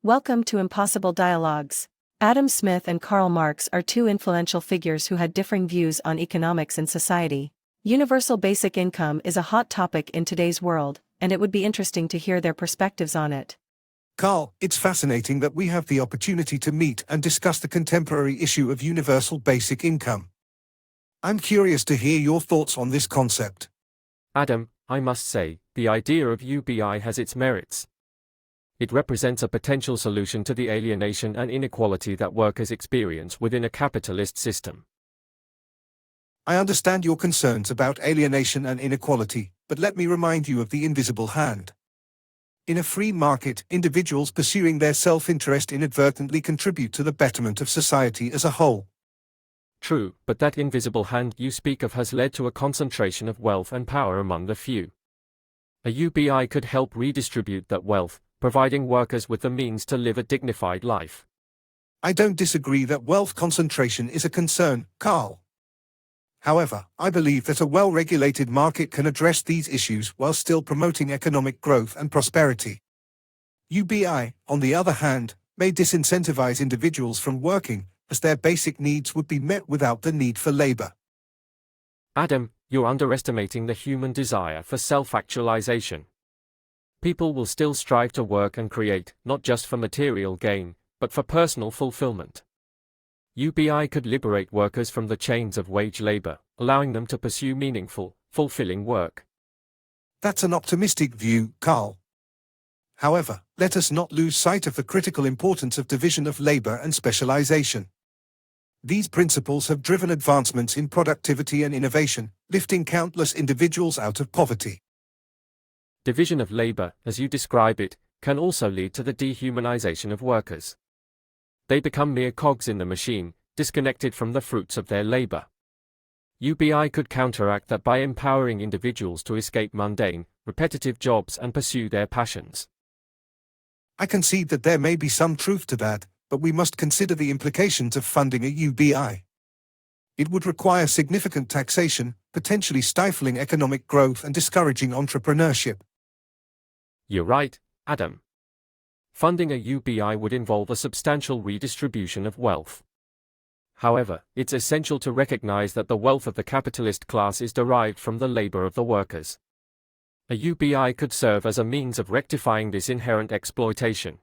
Welcome to Impossible Dialogues. Adam Smith and Karl Marx are two influential figures who had differing views on economics and society. Universal basic income is a hot topic in today's world, and it would be interesting to hear their perspectives on it. Karl, it's fascinating that we have the opportunity to meet and discuss the contemporary issue of universal basic income. I'm curious to hear your thoughts on this concept. Adam, I must say, the idea of UBI has its merits. It represents a potential solution to the alienation and inequality that workers experience within a capitalist system. I understand your concerns about alienation and inequality, but let me remind you of the invisible hand. In a free market, individuals pursuing their self-interest inadvertently contribute to the betterment of society as a whole. True, but that invisible hand you speak of has led to a concentration of wealth and power among the few. A UBI could help redistribute that wealth, providing workers with the means to live a dignified life. I don't disagree that wealth concentration is a concern, Karl. However, I believe that a well-regulated market can address these issues while still promoting economic growth and prosperity. UBI, on the other hand, may disincentivize individuals from working, as their basic needs would be met without the need for labor. Adam, you're underestimating the human desire for self-actualization. People will still strive to work and create, not just for material gain, but for personal fulfillment. UBI could liberate workers from the chains of wage labor, allowing them to pursue meaningful, fulfilling work. That's an optimistic view, Karl. However, let us not lose sight of the critical importance of division of labor and specialization. These principles have driven advancements in productivity and innovation, lifting countless individuals out of poverty. Division of labor, as you describe it, can also lead to the dehumanization of workers. They become mere cogs in the machine, disconnected from the fruits of their labor. UBI could counteract that by empowering individuals to escape mundane, repetitive jobs and pursue their passions. I concede that there may be some truth to that, but we must consider the implications of funding a UBI. It would require significant taxation, potentially stifling economic growth and discouraging entrepreneurship. You're right, Adam. Funding a UBI would involve a substantial redistribution of wealth. However, it's essential to recognize that the wealth of the capitalist class is derived from the labor of the workers. A UBI could serve as a means of rectifying this inherent exploitation.